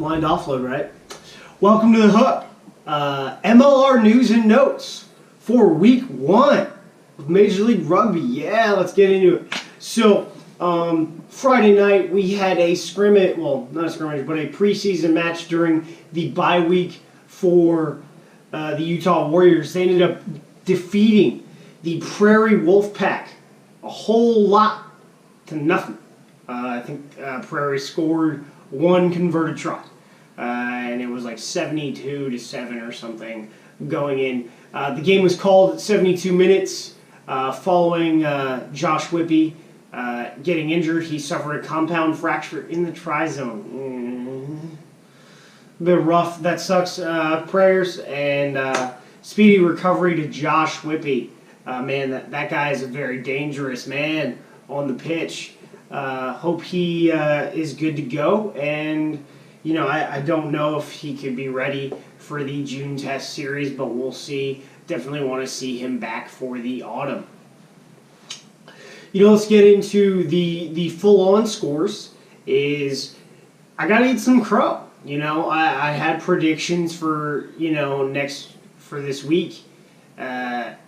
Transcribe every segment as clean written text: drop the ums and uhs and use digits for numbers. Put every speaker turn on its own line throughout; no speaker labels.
Blind offload, right? Welcome to the Hook. MLR news and notes for week 1 of Major League Rugby. Yeah, let's get into it. So, Friday night we had a scrimmage, well, not a scrimmage, but a preseason match during the bye week for the Utah Warriors. They ended up defeating the Prairie Wolf Pack a whole lot to nothing. I think Prairie scored 1 converted try. And it was like 72-7 or something going in. The game was called at 72 minutes following Josh Whippy getting injured. He suffered a compound fracture in the tri-zone. A bit rough. That sucks. Prayers and speedy recovery to Josh Whippy. Man, that guy is a very dangerous man on the pitch. Hope he is good to go. And you know, I don't know if he could be ready for the June test series, but we'll see. Definitely want to see him back for the autumn. You know, let's get into the full-on scores. I got to eat some crow. You know, I had predictions for, for this week, and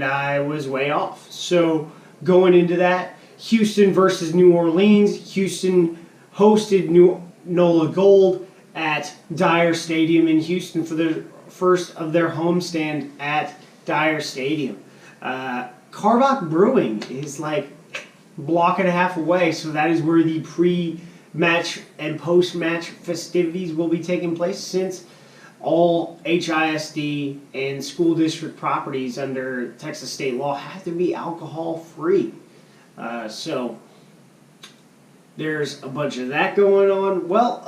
I was way off. So going into that, Houston versus New Orleans. Houston hosted NOLA Gold at Dyer Stadium in Houston for the first of their homestand at Dyer Stadium. Carbach Brewing is like a block and a half away, so that is where the pre-match and post-match festivities will be taking place, since all HISD and school district properties under Texas state law have to be alcohol-free. So there's a bunch of that going on. Well,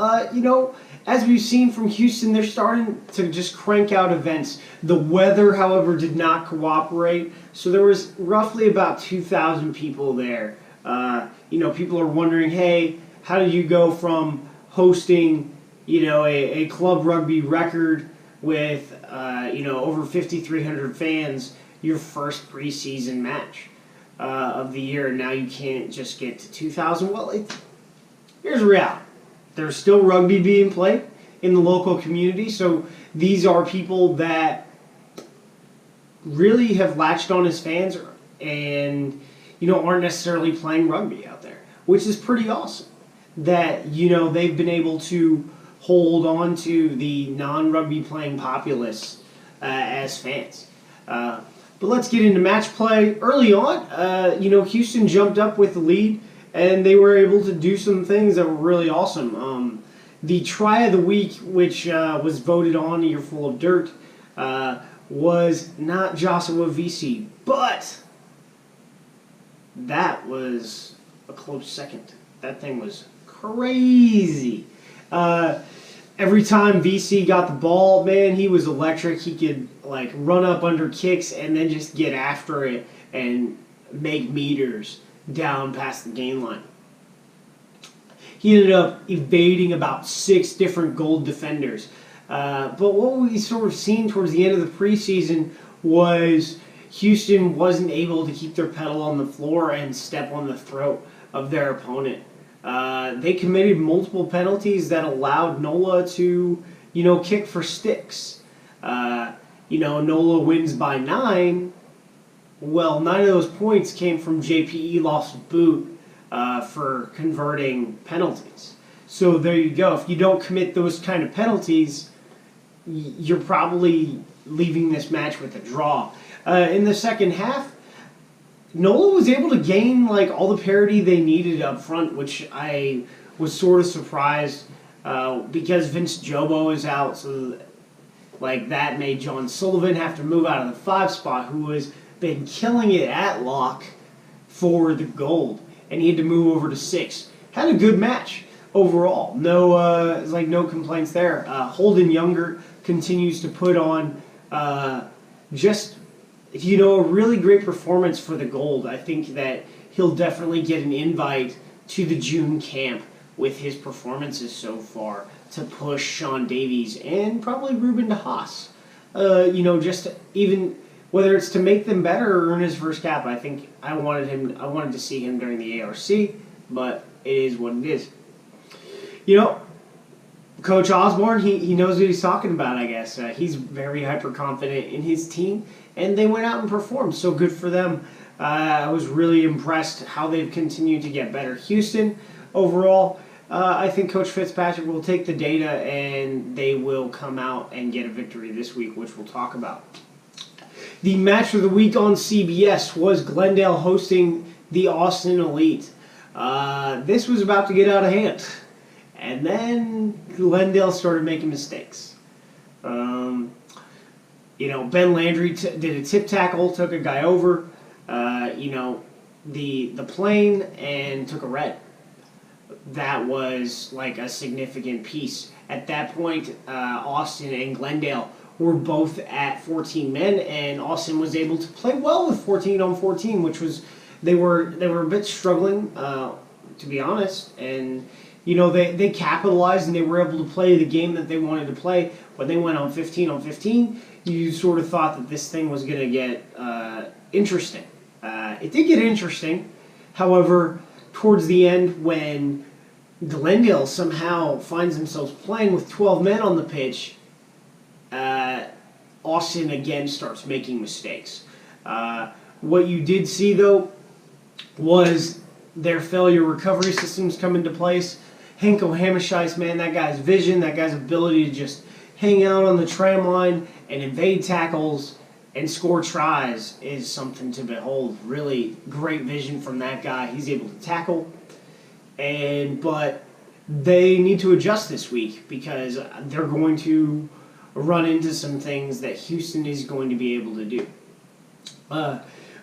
as we've seen from Houston, they're starting to just crank out events. The weather, however, did not cooperate, so there was roughly about 2,000 people there. People are wondering, hey, how did you go from hosting, a club rugby record with, over 5,300 fans, your first preseason match of the year, and now you can't just get to 2,000? Well, here's the reality. There's still rugby being played in the local community, so these are people that really have latched on as fans and, aren't necessarily playing rugby out there, which is pretty awesome. That, they've been able to hold on to the non-rugby playing populace as fans. But let's get into match play. Early on, Houston jumped up with the lead, and they were able to do some things that were really awesome. The try of the week, which was voted on, a year full of dirt, was not Joshua VC, but that was a close second. That thing was crazy. Every time VC got the ball, man, he was electric. He could run up under kicks and then just get after it and make meters down past the gain line. He ended up evading about 6 different gold defenders. But what we sort of seen towards the end of the preseason was Houston wasn't able to keep their pedal on the floor and step on the throat of their opponent. They committed multiple penalties that allowed NOLA to, kick for sticks. NOLA wins by 9. Well, 9 of those points came from JPE lost boot for converting penalties. So there you go. If you don't commit those kind of penalties, you're probably leaving this match with a draw. In the second half, NOLA was able to gain all the parity they needed up front, which I was sort of surprised because Vince Jobo is out, so that made John Sullivan have to move out of the 5 spot, who has been killing it at lock for the gold, and he had to move over to 6. Had a good match overall. No complaints there. Holden Younger continues to put on a really great performance for the gold. I think that he'll definitely get an invite to the June camp with his performances so far to push Sean Davies and probably Ruben DeHaas. Just even whether it's to make them better or earn his first cap. I think I wanted to see him during the ARC, but it is what it is. Coach Osborne, he knows what he's talking about, I guess. He's very hyper confident in his team, and they went out and performed. So good for them. I was really impressed how they've continued to get better. Houston, overall, I think Coach Fitzpatrick will take the data and they will come out and get a victory this week, which we'll talk about. The match of the week on CBS was Glendale hosting the Austin Elite. This was about to get out of hand. And then Glendale started making mistakes. Ben Landry did a tip tackle, took a guy over, the plane, and took a red. That was like a significant piece. At that point, Austin and Glendale were both at 14 men, and Austin was able to play well with 14 on 14, which was they were a bit struggling, to be honest, and they capitalized and they were able to play the game that they wanted to play. When they went on 15 on 15, you sort of thought that this thing was going to get interesting. It did get interesting. However, towards the end, when Glendale somehow finds themselves playing with 12 men on the pitch, Austin again starts making mistakes. What you did see, though, was their failure recovery systems come into place. Henko Hammerscheis, man, that guy's vision, that guy's ability to just hang out on the tram line and evade tackles and score tries is something to behold. Really great vision from that guy. He's able to tackle. But they need to adjust this week because they're going to run into some things that Houston is going to be able to do.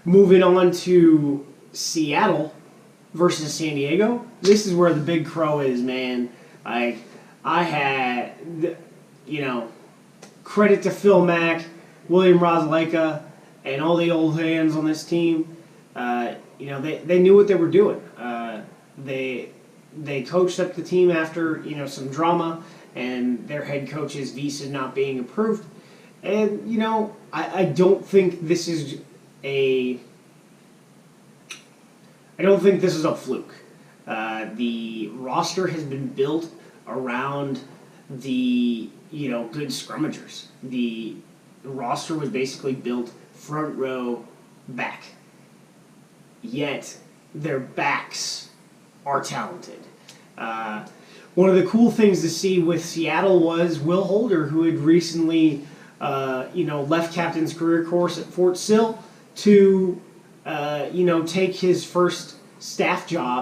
Moving on to Seattle versus San Diego. This is where the big crow is, man. I had, credit to Phil Mack, William Rozleka, and all the old hands on this team. They knew what they were doing. They coached up the team after some drama and their head coach's visa not being approved. And I don't think this is a fluke. The roster has been built around the good scrummagers. The roster was basically built front row back. Yet their backs are talented. One of the cool things to see with Seattle was Will Holder, who had recently left captain's career course at Fort Sill to take his first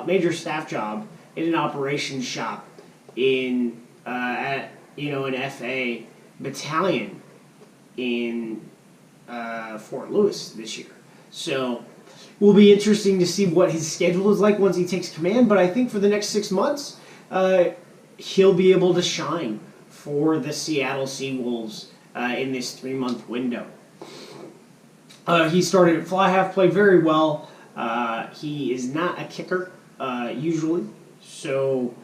major staff job in an operations shop in an FA battalion in Fort Lewis this year. So it will be interesting to see what his schedule is like once he takes command, but I think for the next 6 months, he'll be able to shine for the Seattle Seawolves in this 3-month window. He started at fly half, played very well. He is not a kicker usually, so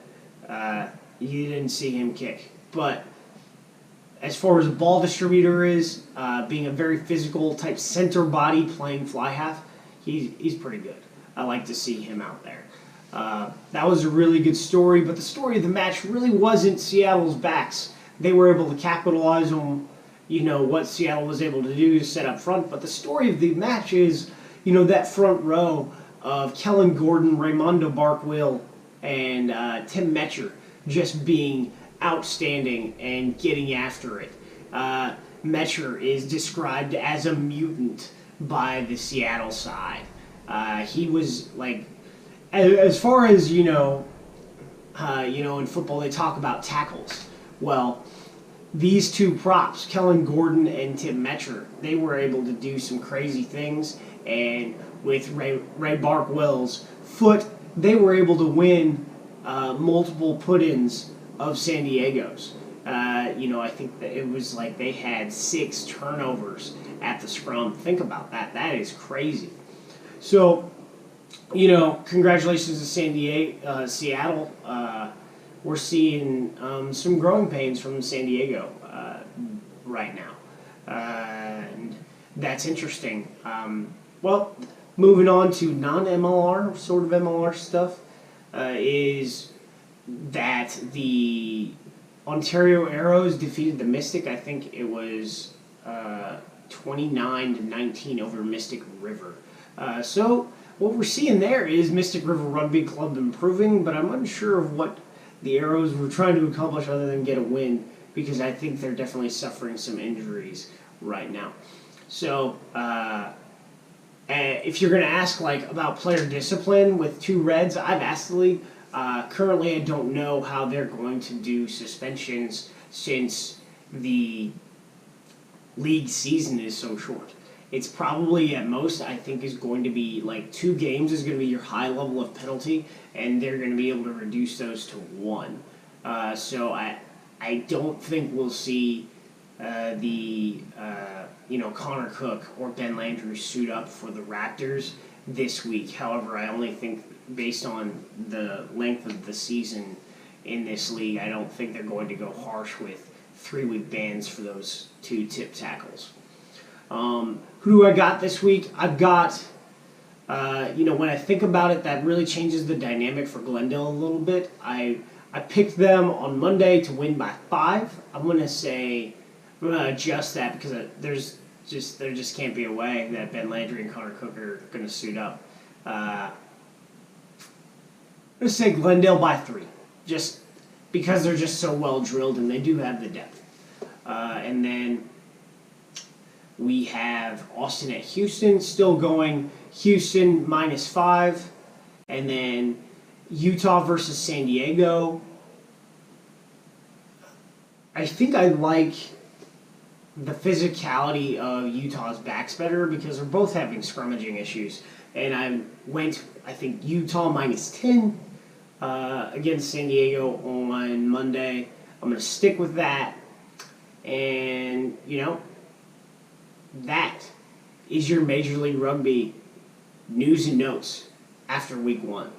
you didn't see him kick. But as far as a ball distributor is, being a very physical type center body playing fly half, he's pretty good. I like to see him out there. That was a really good story, but the story of the match really wasn't Seattle's backs. They were able to capitalize on what Seattle was able to do to set up front, but the story of the match is that front row of Kellen Gordon, Raymondo Barkwill, and Tim Metcher just being outstanding and getting after it. Metcher is described as a mutant by the Seattle side. He was like, as far as in football they talk about tackles. Well, these two props, Kellen Gordon and Tim Metcher, they were able to do some crazy things, and with Ray Barkwill's foot, they were able to win multiple put-ins of San Diego's. I think that it was like they had 6 turnovers at the scrum. Think about that. That is crazy. So, congratulations to Seattle. We're seeing some growing pains from San Diego right now. And that's interesting. Moving on to non-MLR, sort of MLR stuff, is that the Ontario Arrows defeated the Mystic. I think it was 29-19 over Mystic River. So what we're seeing there is Mystic River Rugby Club improving, but I'm unsure of what the Arrows were trying to accomplish other than get a win, because I think they're definitely suffering some injuries right now. So if you're going to ask about player discipline with 2 reds, I've asked the league. Currently, I don't know how they're going to do suspensions since the league season is so short. It's probably at most, I think, is going to be 2 games is going to be your high level of penalty, and they're going to be able to reduce those to 1. So I don't think we'll see Connor Cook or Ben Landry suit up for the Raptors this week. However, I only think based on the length of the season in this league, I don't think they're going to go harsh with 3-week bans for those 2 tip tackles. Who do I got this week? I've got, when I think about it, that really changes the dynamic for Glendale a little bit. I picked them on Monday to win by 5. I'm going to adjust that because there just can't be a way that Ben Landry and Connor Cook are going to suit up. I'm going to say Glendale by 3, just because they're just so well drilled and they do have the depth. And then we have Austin at Houston, still going Houston -5. And then Utah versus San Diego. I think I like the physicality of Utah's backs better because they're both having scrummaging issues. And I think, Utah -10 against San Diego on Monday. I'm going to stick with that. And, that is your Major League Rugby news and notes after week 1.